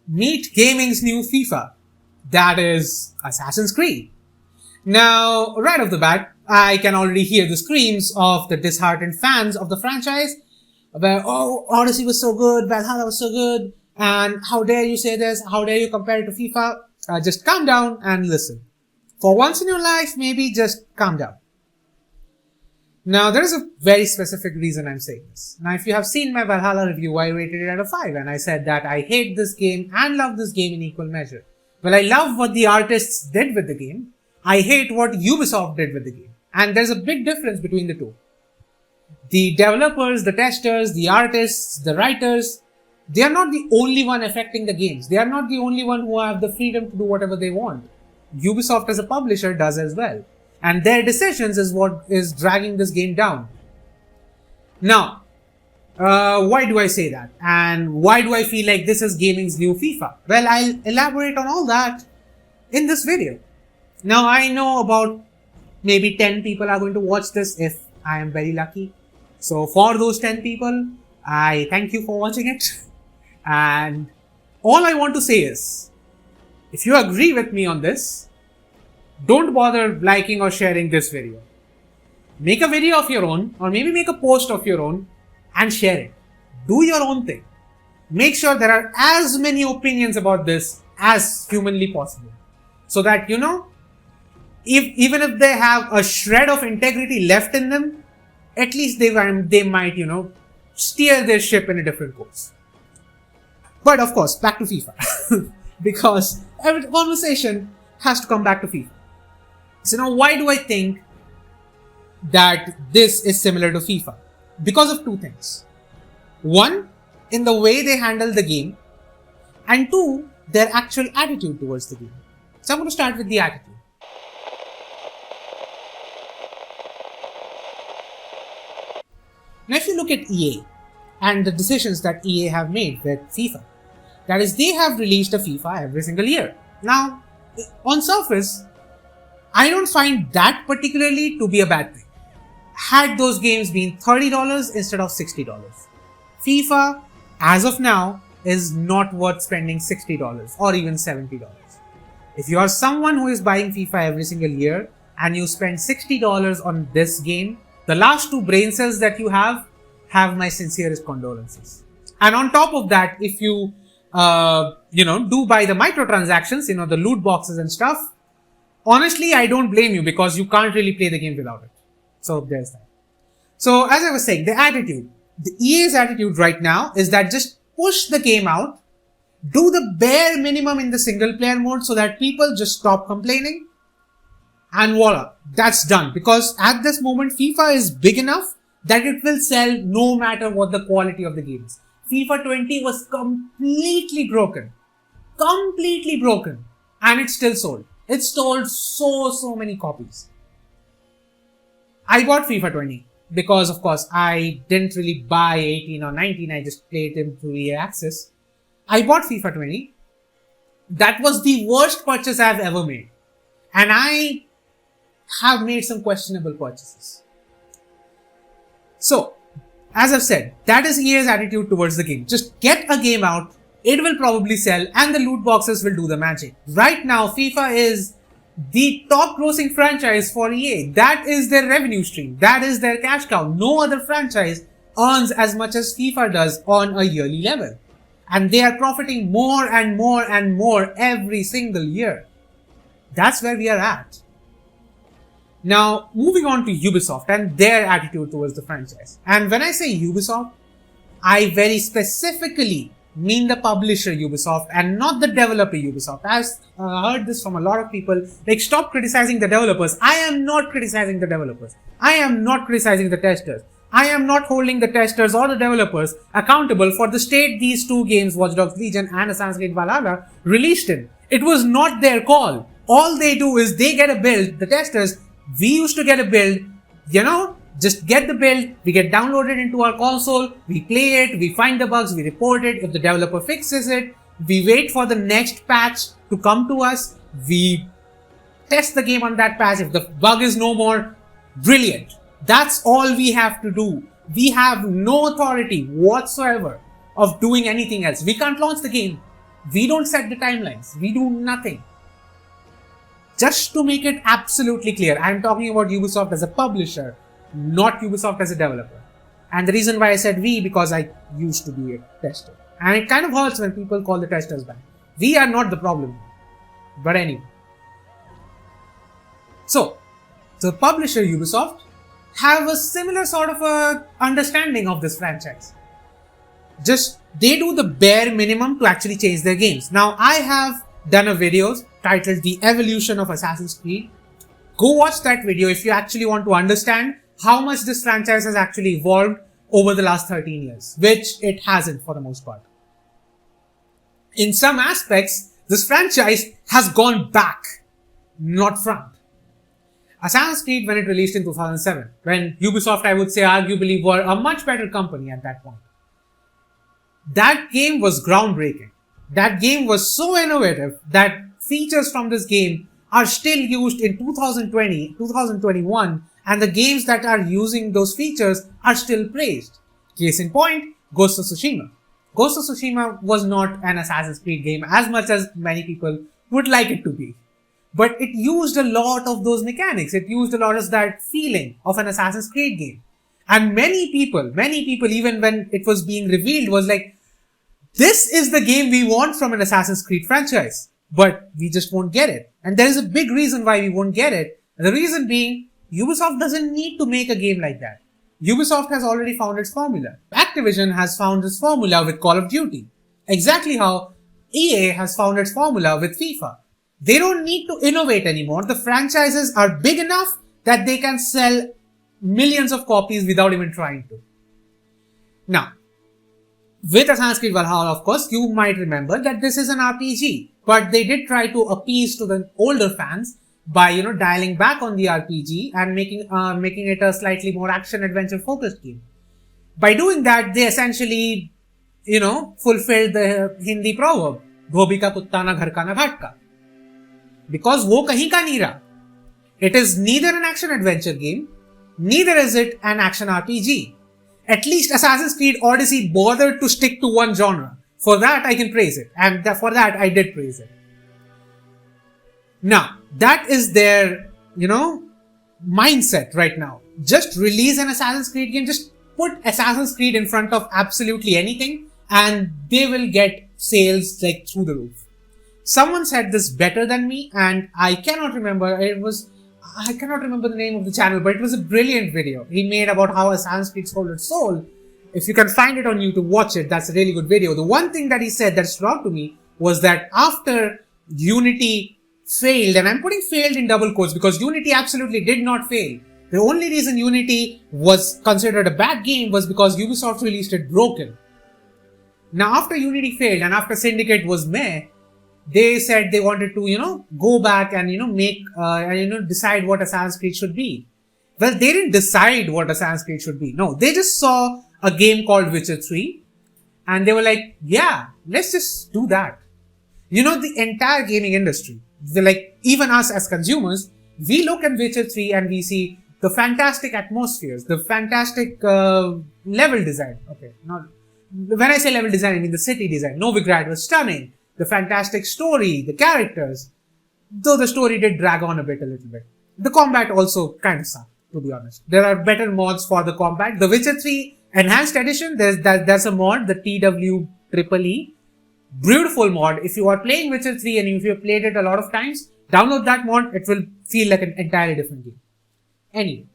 Meet gaming's new FIFA. That is Assassin's Creed. Now, right off the bat, I can already hear the screams of the disheartened fans of the franchise where, oh, Odyssey was so good, Valhalla was so good, and how dare you say this, how dare you compare it to FIFA? Just calm down and listen. For once in your life, maybe just calm down. Now, there is a very specific reason I'm saying this. Now, if you have seen my Valhalla review, I rated it out of 5, and I said that I hate this game and love this game in equal measure. Well, I love what the artists did with the game. I hate what Ubisoft did with the game. And there's a big difference between the two. The developers, the testers, the artists, the writers, they are not the only one affecting the games. They are not the only one who have the freedom to do whatever they want. Ubisoft as a publisher does as well. And their decisions is what is dragging this game down. Now, why do I say that? And why do I feel like this is gaming's new FIFA? Well, I'll elaborate on all that in this video. Now, I know about maybe 10 people are going to watch this if I am very lucky. So for those 10 people, I thank you for watching it. And all I want to say is, if you agree with me on this, don't bother liking or sharing this video. Make a video of your own, or maybe make a post of your own and share it. Do your own thing. Make sure there are as many opinions about this as humanly possible. So that, even if they have a shred of integrity left in them, at least they might, steer their ship in a different course. But of course, back to FIFA. Because every conversation has to come back to FIFA. So now, why do I think that this is similar to FIFA? Because of two things. One, in the way they handle the game. And two, their actual attitude towards the game. So I'm going to start with the attitude. Now if you look at EA and the decisions that EA have made with FIFA, that is, they have released a FIFA every single year. Now, on surface, I don't find that particularly to be a bad thing. Had those games been $30 instead of $60. FIFA, as of now, is not worth spending $60 or even $70. If you are someone who is buying FIFA every single year and you spend $60 on this game, the last two brain cells that you have my sincerest condolences. And on top of that, if you, do buy the microtransactions, the loot boxes and stuff, honestly, I don't blame you because you can't really play the game without it. So there's that. So as I was saying, the attitude. The EA's attitude right now is that just push the game out, do the bare minimum in the single player mode so that people just stop complaining, and voila, that's done. Because at this moment, FIFA is big enough that it will sell no matter what the quality of the game is. FIFA 20 was completely broken. And it still sold. It sold so many copies. I bought FIFA 20 because, of course, I didn't really buy 18 or 19. I just played them through EA Access. I bought FIFA 20. That was the worst purchase I've ever made. And I have made some questionable purchases. So, as I've said, that is EA's attitude towards the game. Just get a game out, it will probably sell, and the loot boxes will do the magic. Right now, FIFA is the top grossing franchise for EA. That is their revenue stream. That is their cash cow. No other franchise earns as much as FIFA does on a yearly level. And they are profiting more and more every single year. That's where we are at. Now, moving on to Ubisoft and their attitude towards the franchise. And when I say Ubisoft, I very specifically mean the publisher Ubisoft and not the developer Ubisoft. I've heard this from a lot of people. Like, stop criticizing the developers. I am not criticizing the developers. I am not criticizing the testers. I am not holding the testers or the developers accountable for the state these two games, Watch Dogs Legion and Assassin's Creed Valhalla, released in. It was not their call. All they do is they get a build. The testers, we used to get a build, just get the build, we get downloaded into our console, we play it, we find the bugs, we report it. If the developer fixes it, we wait for the next patch to come to us, we test the game on that patch. If the bug is no more, brilliant. That's all we have to do. We have no authority whatsoever of doing anything else. We can't launch the game. We don't set the timelines. We do nothing. Just to make it absolutely clear, I'm talking about Ubisoft as a publisher, not Ubisoft as a developer. And the reason why I said we, because I used to be a tester. And it kind of hurts when people call the testers bad. We are not the problem. But anyway. So, the publisher Ubisoft have a similar sort of a understanding of this franchise. Just, they do the bare minimum to actually change their games. Now, I have done a video titled The Evolution of Assassin's Creed. Go watch that video if you actually want to understand how much this franchise has actually evolved over the last 13 years, which it hasn't for the most part. In some aspects, this franchise has gone back, not front. Assassin's Creed, when it released in 2007, when Ubisoft, I would say, arguably were a much better company at that point. That game was groundbreaking. That game was so innovative that features from this game are still used in 2020, 2021, and the games that are using those features are still praised. Case in point, Ghost of Tsushima. Ghost of Tsushima was not an Assassin's Creed game as much as many people would like it to be. But it used a lot of those mechanics. It used a lot of that feeling of an Assassin's Creed game. And many people, even when it was being revealed, was like, this is the game we want from an Assassin's Creed franchise. But we just won't get it. And there is a big reason why we won't get it. And the reason being, Ubisoft doesn't need to make a game like that. Ubisoft has already found its formula. Activision has found its formula with Call of Duty. Exactly how EA has found its formula with FIFA. They don't need to innovate anymore. The franchises are big enough that they can sell millions of copies without even trying to. Now, with Assassin's Creed Valhalla, of course, you might remember that this is an RPG. But they did try to appease to the older fans by, dialing back on the RPG and making it a slightly more action-adventure focused game. By doing that, they essentially, fulfilled the Hindi proverb, "Dhobi ka kutta na ghar ka na ghat ka." Because wo kahin ka nahi raha. It is neither an action-adventure game, neither is it an action RPG. At least Assassin's Creed Odyssey bothered to stick to one genre. For that, I can praise it. And for that, I did praise it. Now, that is their, mindset right now. Just release an Assassin's Creed game. Just put Assassin's Creed in front of absolutely anything and they will get sales like through the roof. Someone said this better than me and I cannot remember the name of the channel, but it was a brilliant video he made about how Assassin's Creed sold its soul. If you can find it on YouTube, watch it. That's a really good video. The one thing that he said that stood out to me was that after Unity failed, and I'm putting failed in double quotes because Unity absolutely did not fail. The only reason Unity was considered a bad game was because Ubisoft released it broken. Now, after Unity failed and after Syndicate was meh, they said they wanted to, go back and, decide what Assassin's Creed should be. Well, they didn't decide what Assassin's Creed should be. No, they just saw a game called Witcher 3 and they were like, yeah, let's just do that. The entire gaming industry, even us as consumers, we look at Witcher 3 and we see the fantastic atmospheres, the fantastic level design. Okay, when I say level design, I mean the city design. Novigrad was stunning. The fantastic story, the characters. Though the story did drag on a little bit. The combat also kind of sucked, to be honest. There are better mods for the combat. The Witcher 3 Enhanced Edition, there's a mod, the TWEEE. Beautiful mod. If you are playing Witcher 3 and if you have played it a lot of times, download that mod. It will feel like an entirely different game. Anyway.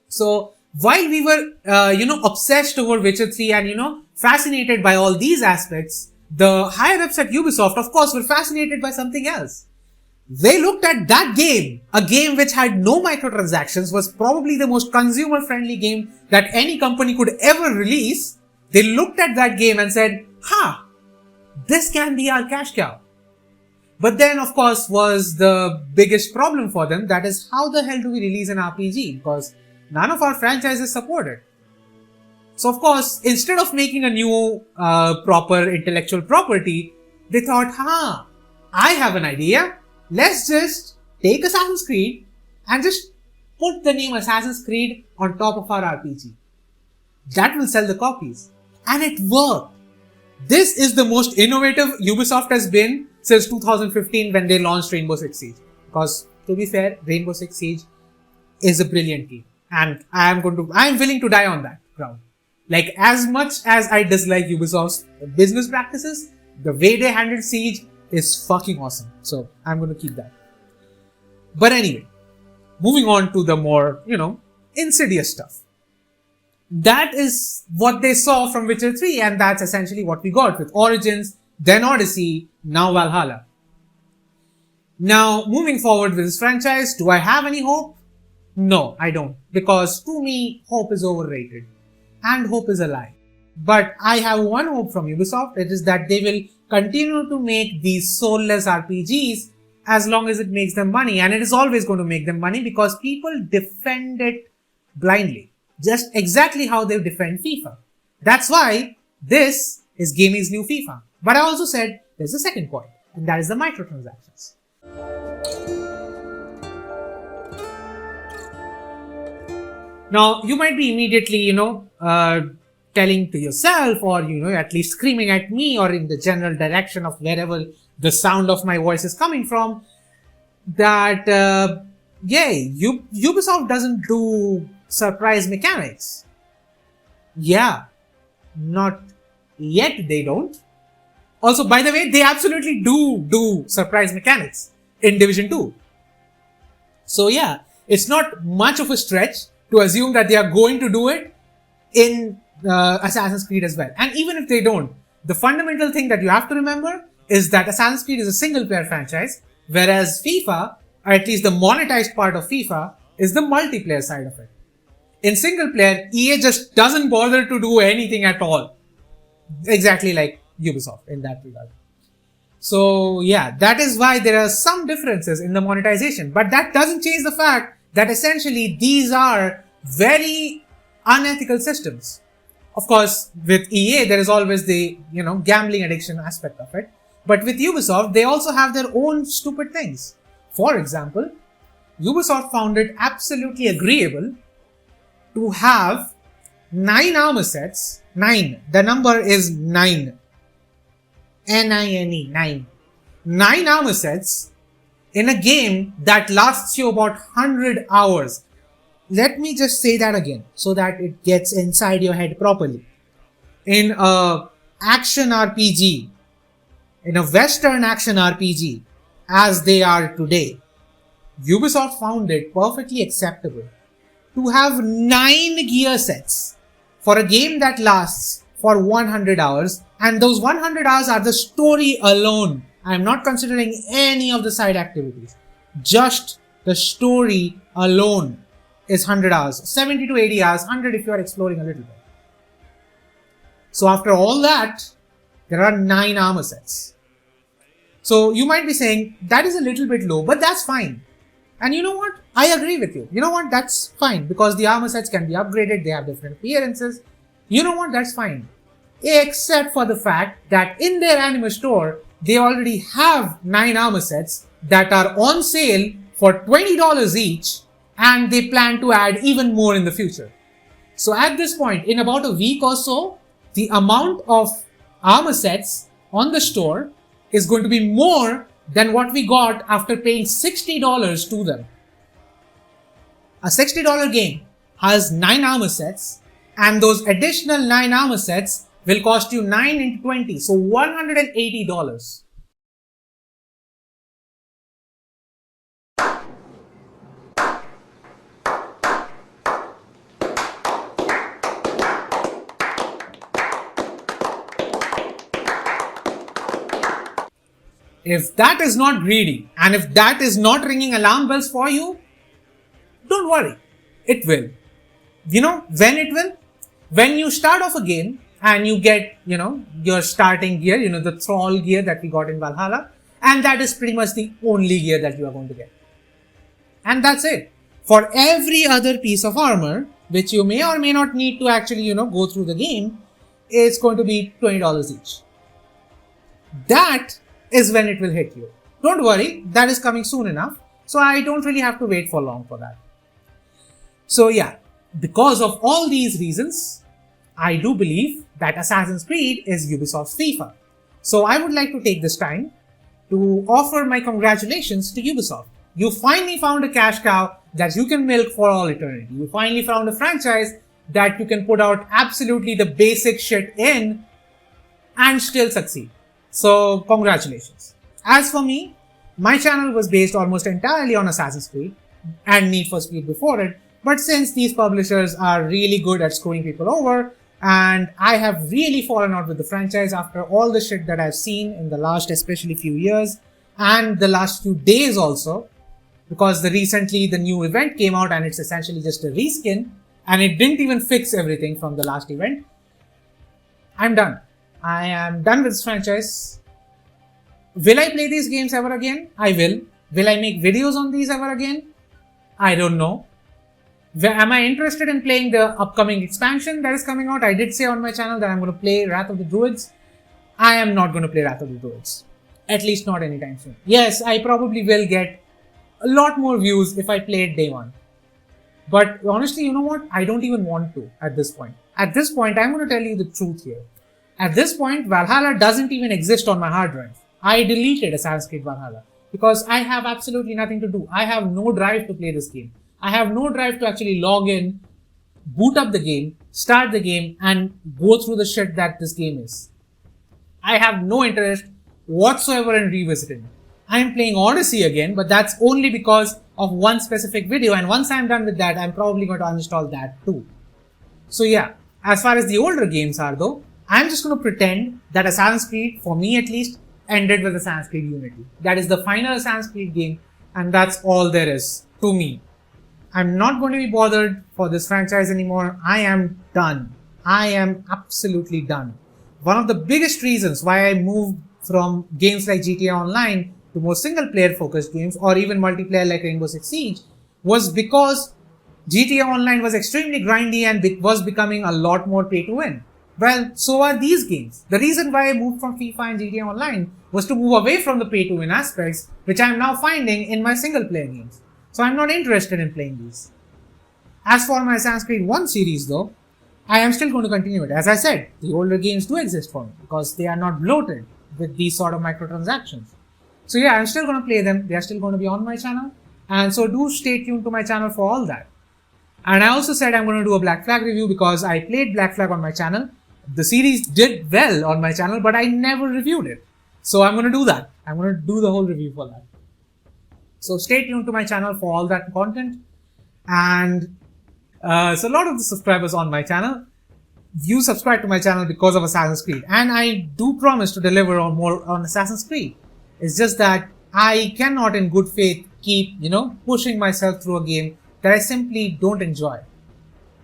So, while we were, obsessed over Witcher 3 and, fascinated by all these aspects, the higher-ups at Ubisoft, of course, were fascinated by something else. They looked at that game, a game which had no microtransactions, was probably the most consumer-friendly game that any company could ever release. They looked at that game and said, this can be our cash cow. But then, of course, was the biggest problem for them. That is, how the hell do we release an RPG? Because none of our franchises support it. So, of course, instead of making a new, proper intellectual property, they thought, I have an idea. Let's just take Assassin's Creed and just put the name Assassin's Creed on top of our RPG. That will sell the copies. And it worked. This is the most innovative Ubisoft has been since 2015 when they launched Rainbow Six Siege. Because to be fair, Rainbow Six Siege is a brilliant game. And I am willing to die on that ground. Like, as much as I dislike Ubisoft's business practices, the way they handled Siege is fucking awesome. So I'm going to keep that. But anyway, moving on to the more, insidious stuff. That is what they saw from Witcher 3, and that's essentially what we got with Origins, then Odyssey, now Valhalla. Now, moving forward with this franchise, do I have any hope? No, I don't. Because to me, hope is overrated. And hope is a lie. But I have one hope from Ubisoft. It is that they will continue to make these soulless RPGs as long as it makes them money. And it is always going to make them money because people defend it blindly. Just exactly how they defend FIFA. That's why this is gaming's new FIFA. But I also said there's a second point, and that is the microtransactions. Now, you might be immediately, telling to yourself or, at least screaming at me or in the general direction of wherever the sound of my voice is coming from that, Ubisoft doesn't do surprise mechanics. Yeah, not yet they don't. Also, by the way, they absolutely do surprise mechanics in Division 2. So yeah, it's not much of a stretch to assume that they are going to do it in Assassin's Creed as well. And even if they don't, the fundamental thing that you have to remember is that Assassin's Creed is a single player franchise, whereas FIFA, or at least the monetized part of FIFA, is the multiplayer side of it. In single player, EA just doesn't bother to do anything at all. Exactly like Ubisoft in that regard. So yeah, that is why there are some differences in the monetization. But that doesn't change the fact that essentially these are very unethical systems. Of course, with EA, there is always the, gambling addiction aspect of it. But with Ubisoft, they also have their own stupid things. For example, Ubisoft found it absolutely agreeable to have 9 armor sets. 9. The number is 9. N-I-N-E. 9. 9 armor sets in a game that lasts you about 100 hours. Let me just say that again so that it gets inside your head properly. In a action RPG, in a Western action RPG, as they are today, Ubisoft found it perfectly acceptable to have 9 gear sets for a game that lasts for 100 hours. And those 100 hours are the story alone. I am not considering any of the side activities. Just the story alone is 100 hours. 70 to 80 hours, 100 if you are exploring a little bit. So after all that, there are 9 armor sets. So you might be saying, that is a little bit low, but that's fine. And you know what? I agree with you. You know what? That's fine because the armor sets can be upgraded. They have different appearances. You know what? That's fine. Except for the fact that in their anime store, they already have 9 armor sets that are on sale for $20 each, and they plan to add even more in the future. So at this point, in about a week or so, the amount of armor sets on the store is going to be more than what we got after paying $60 to them. A $60 game has 9 armor sets, and those additional 9 armor sets will cost you 9 into 20, so $180. If that is not greedy, and if that is not ringing alarm bells for you, don't worry. It will. You know when it will? When you start off a game and you get, your starting gear, the thrall gear that we got in Valhalla, and that is pretty much the only gear that you are going to get. And that's it. For every other piece of armor, which you may or may not need to actually, go through the game, it's going to be $20 each. That is when it will hit you. Don't worry, that is coming soon enough. So I don't really have to wait for long for that. So yeah, because of all these reasons, I do believe that Assassin's Creed is Ubisoft's FIFA. So I would like to take this time to offer my congratulations to Ubisoft. You finally found a cash cow that you can milk for all eternity. You finally found a franchise that you can put out absolutely the basic shit in and still succeed. So congratulations. As for me, my channel was based almost entirely on Assassin's Creed and Need for Speed before it, but since these publishers are really good at screwing people over, and I have really fallen out with the franchise after all the shit that I've seen in the last especially few years and the last few days also, because recently the new event came out and it's essentially just a reskin and it didn't even fix everything from the last event. I'm done. I am done with this franchise. Will I play these games ever again? I will. Will I make videos on these ever again? I don't know. Am I interested in playing the upcoming expansion that is coming out? I did say on my channel that I'm going to play Wrath of the Druids. I am not going to play Wrath of the Druids. At least not anytime soon. Yes, I probably will get a lot more views if I play it day one. But honestly, you know what? I don't even want to at this point. At this point, I'm going to tell you the truth here. At this point, Valhalla doesn't even exist on my hard drive. I deleted Assassin's Creed Valhalla because I have absolutely nothing to do. I have no drive to play this game. I have no drive to actually log in, boot up the game, start the game, and go through the shit that this game is. I have no interest whatsoever in revisiting it. I am playing Odyssey again, but that's only because of one specific video, and once I'm done with that, I'm probably going to uninstall that too. So yeah, as far as the older games are though, I'm just going to pretend that Assassin's Creed, for me at least, ended with Assassin's Creed Unity. That is the final Assassin's Creed game, and that's all there is to me. I'm not going to be bothered for this franchise anymore. I am done. I am absolutely done. One of the biggest reasons why I moved from games like GTA Online to more single player focused games or even multiplayer like Rainbow Six Siege was because GTA Online was extremely grindy and was becoming a lot more pay to win. Well, so are these games. The reason why I moved from FIFA and GTA Online was to move away from the pay to win aspects, which I am now finding in my single player games. So I'm not interested in playing these. As for my Assassin's Creed 1 series though, I am still going to continue it. As I said, the older games do exist for me because they are not bloated with these sort of microtransactions. So yeah, I'm still going to play them. They are still going to be on my channel. And so do stay tuned to my channel for all that. And I also said I'm going to do a Black Flag review because I played Black Flag on my channel. The series did well on my channel, but I never reviewed it. So I'm going to do that. I'm going to do the whole review for that. So stay tuned to my channel for all that content. And so a lot of the subscribers on my channel, you subscribe to my channel because of Assassin's Creed. And I do promise to deliver on more on Assassin's Creed. It's just that I cannot in good faith keep, pushing myself through a game that I simply don't enjoy.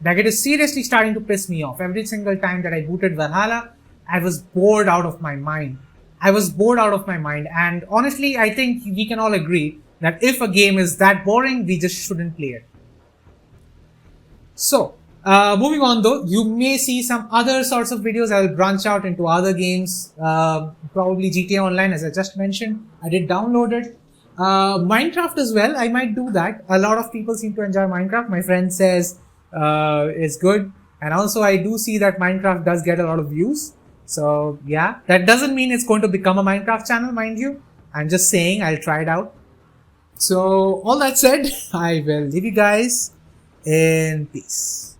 Like, it is seriously starting to piss me off. Every single time that I booted Valhalla, I was bored out of my mind. And honestly, I think we can all agree that if a game is that boring, we just shouldn't play it. So, moving on though, you may see some other sorts of videos. I will branch out into other games, probably GTA Online, as I just mentioned. I did download it. Minecraft as well, I might do that. A lot of people seem to enjoy Minecraft. My friend says it's good. And also I do see that Minecraft does get a lot of views. So yeah, that doesn't mean it's going to become a Minecraft channel, mind you. I'm just saying I'll try it out. So all that said, I will leave you guys in peace.